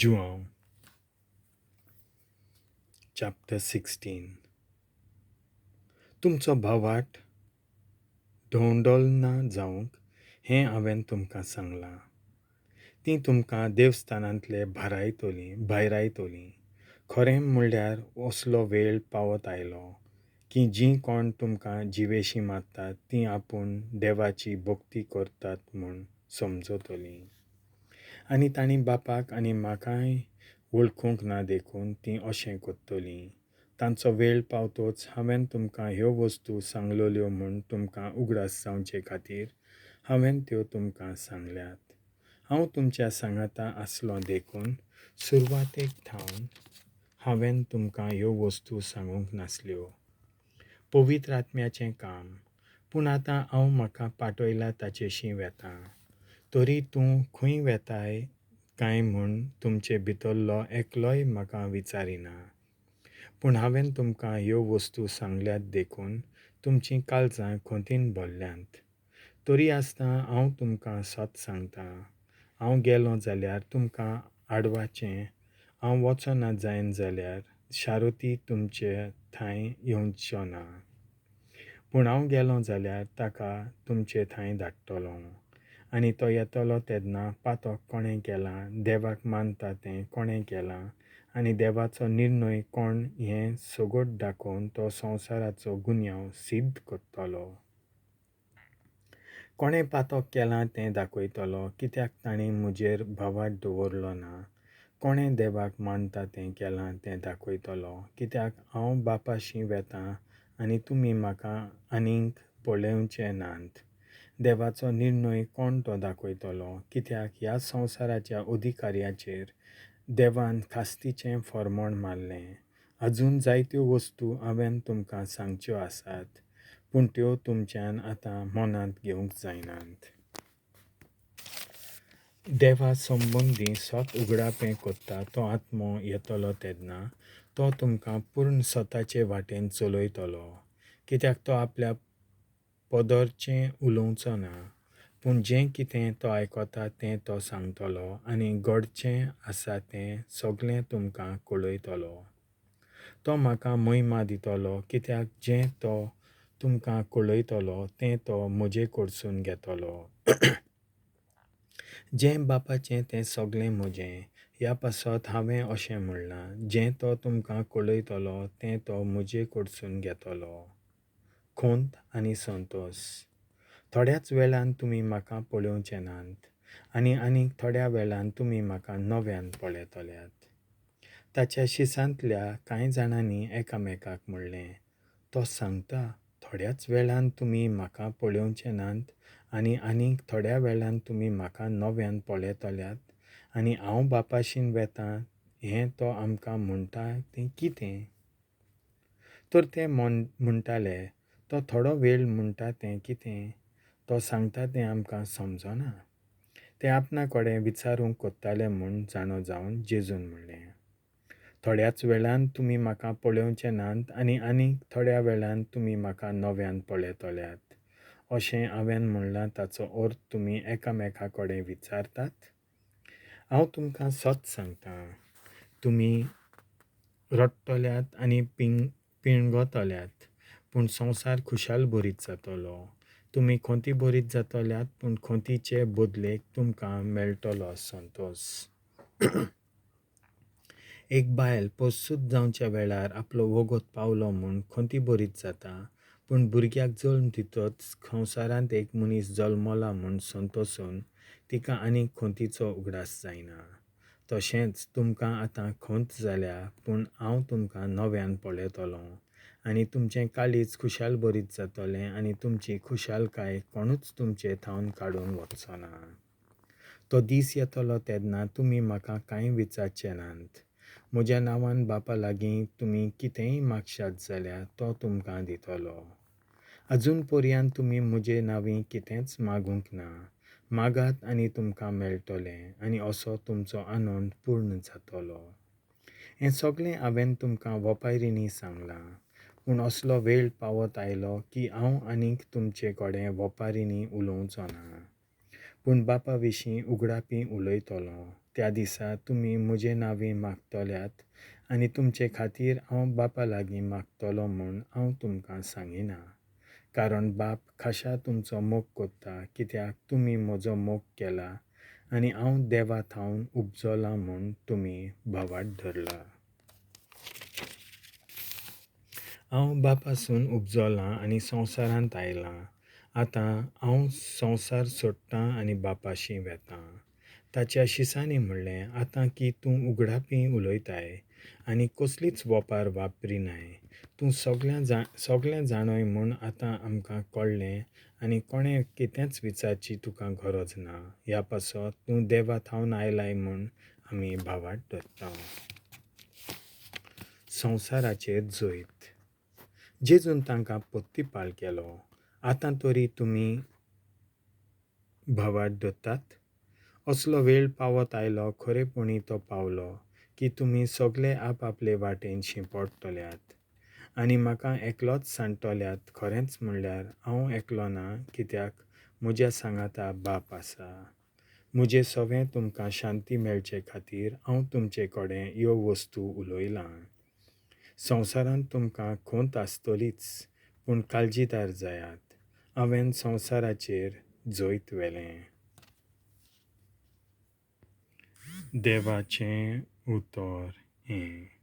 João chapter 16. तुमचो भावाट धोंडोलना जावंक हें हांवें तुमकां सांगलां. ती तुमकां देवस्थानांतले भायरायतलीं. खरें म्हणल्यार असलो वेळ पावत आयलो की जीं कोण तुमकां जिवेशी मारतात तीं आपूण देवाची भक्ती करतात म्हूण समजतलीं. आनी तांणी बापाक आनी म्हाकाय वळखूंक ना देखून तीं अशें करतलीं. तांचो वेळ पावतोच हांवें तुमकां ह्यो वस्तू सांगलोल्यो म्हूण तुमकां उगडास जावचे खातीर हांवें त्यो तुमकां सांगल्यात. हांव तुमच्या सांगाता आसलो देखून सुरवातेक थावन हांवें तुमकां ह्यो वस्तू सांगूंक नासल्यो. पवित्र आत्म्याचें काम. पूण आतां हांव म्हाका पाठयला ताचेशी वेतां. तरी तूं खंय वेताय काय म्हूण तुमचे भितरलो एकलोय म्हाका विचारिना. पूण हांवें तुमकां ह्यो वस्तू सांगल्यात देखून तुमचीं काळजां खोंतीन भरल्यांत. तरी आसतना हांव तुमकां सत सांगतां, हांव गेलों जाल्यार तुमकां आडवाचें. हांव वचना जायन जाल्यार शारोती तुमचे थंय येवचो ना. पूण हांव गेलों जाल्यार ताका तुमचे थंय धाडटलों. आनी तो येतलो तेन्ना पातक कोणें केलां, देवाक मानता तें कोणें केलां आनी देवाचो निर्णय कोण हें सगोट दाखोवन तो संवसाराचो गुन्यांव सिद्ध करतलो. कोणें पातक केलां तें दाखयतलो कित्याक ताणें म्हजेर भावाट दवरलो ना. कोणें देवाक मानता तें केलां तें दाखयतलो कित्याक हांव बापाशी वेतां आनी तुमी म्हाका आनीक पळोवचे नात. देवाचो निर्णय कोण तो दाखयतलो कित्याक ह्या संवसाराच्या अधिकाऱ्याचेर देवान खास्तीचें फर्मोण मारलें. आजून जायत्यो वस्तू हांवें तुमकां सांगच्यो आसात, पूण त्यो तुमच्यान आतां मनांत घेवंक जायनात. देवा संबंदी सत उगडापें करता तो आत्मो येतलो तेन्ना तो तुमकां पूर्ण सताचे वाटेन चलयतलो. कित्याक तो आपल्या पदरचें उलोवचो ना, पूण जें कितें तो आयकता तें तो सांगतलो आनी घडचें आसा तें सगळें तुमकां कळयतलो. तो म्हाका महिमा दितलो कित्याक जें तो तुमकां कळयतलो तें तो म्हजे कडसून घेतलो. जें बापाचें तें सगळें म्हजें. ह्या पासत हांवें अशें म्हणलां, जें तो तुमकां कळयतलो तें तो म्हजे कडसून घेतलो. खोंत आनी संतोश. थोड्याच वेळान तुमी म्हाका पळोवचे नात आनी आनीक थोड्या वेळान तुमी म्हाका नव्यान पळयतल्यात. ताच्या शिसांतल्या कांय जाणांनी एकामेकाक म्हणलें, तो सांगता थोड्याच वेळान तुमी म्हाका पळोवचे नात आनी आनीक थोड्या वेळान तुमी म्हाका नव्यान पळयतल्यात आनी हांव बापाशीन वेतां हें तो आमकां म्हणटा तें कितें? तर ते म्हणटाले, तो थोडो वेळ म्हणटा तें कितें? तो सांगता तें आमकां समजना. ते आपणा कडेन विचारूंक कोत्ताले म्हूण जाणो जावन जेजून म्हणलें, थोड्याच वेळान तुमी म्हाका पळोवचे नात आनी आनीक थोड्या वेळान तुमी म्हाका नव्यान पळयतल्यात. अशें हांवें म्हणलां ताचो अर्थ तुमी एकामेका कडेन विचारतात? हांव तुमकां सत सांगतां, तुमी रडटल्यात आनी पिणगतल्यात, पूण संवसार खुशाल भरीत जातलो. तुमी खोंती भरीत जातल्यात, पूण खोंतीचे बदलेक तुमकां मेळटलो संतोश. एक बायल पोससूत जावच्या वेळार आपलो वगत पावलो म्हूण खोंती भरीत जाता, पूण भुरग्याक जल्म दितच संवसारांत एक मनीस जल्मला म्हूण संतोसून तिका आनीक खोंतीचो उगडास जायना. तशेंच तुमकां आतां खोंत जाल्या, पूण हांव तुमकां नव्यान पळयतलों आनी तुमचें काळीज खुशाल भरीत जातलें आनी तुमची खुशालकाय कोणूच तुमचे थावन काडून वचचो ना. तो दीस येतलो तेन्ना तुमी म्हाका कांय विचारचे नात. म्हज्या नांवान बापा लागीं तुमी कितेंय मागशात जाल्यार तो तुमकां दितलो. आजून पर्यंत तुमी म्हजे नांवीं कितेंच मागूंक ना. मागात आनी तुमकां मेळटलें आनी असो तुमचो आनंद पूर्ण जातलो. हें सगळें हांवें तुमकां ओपायिनी सांगलां, पूण असलो वेळ पावत आयलो की हांव आनीक तुमचे कडेन ओपारिनी उलोवचो ना, पूण बापा विशीं उगडापी उलयतलों. त्या दिसा तुमी म्हजे नांवी मागतल्यात आनी तुमचे खातीर हांव बापा लागीं मागतलो म्हूण हांव तुमकां सांगिना. कारण बाप खाशा तुमचो मोग कोत्ता, कित्याक तुमी म्हजो मोग केला आनी हांव देवा थावन उपजलां म्हूण तुमी भावाट धरला. हांव बापासून उपजलां आनी संवसारांत आयलां. आतां हांव संवसार सोडटां आनी बापाशी वेतां. ताच्या शिसांनी म्हणलें, आतां की तूं उगडापी उलयताय आनी कसलीच वोपार वापरिनाय. तूं सगळें जाणोय म्हूण आतां आमकां कळ्ळें आनी कोणें कितेंच विचारची तुका गरज ना. ह्या पासत तूं देवा थावन आयलाय म्हूण आमी भावाट धरता. संवसाराचेर जैत. जेजून तांकां पत्तीपाल केलो. आतां तरी तुमी भावाट धरतात. असलो वेळ पावत आयलो, खरेपणी तो पावलो, की तुमी सगळे आपआपले वाटेन शिंपडटल्यात आनी म्हाका एकलोच सांडटल्यात. खरेंच म्हणल्यार हांव एकलो ना, कित्याक म्हज्या सांगाता बाप आसा. म्हजें सगळें तुमकां शांती मेळचे खातीर हांव तुमचे कडेन ह्यो वस्तू उलयलां. संवसारांत तुमकां खोंत आसतलीच, पूण काळजीदार जायात. हांवें संवसाराचेर जैत व्हेलें. देवाचें उतर हें.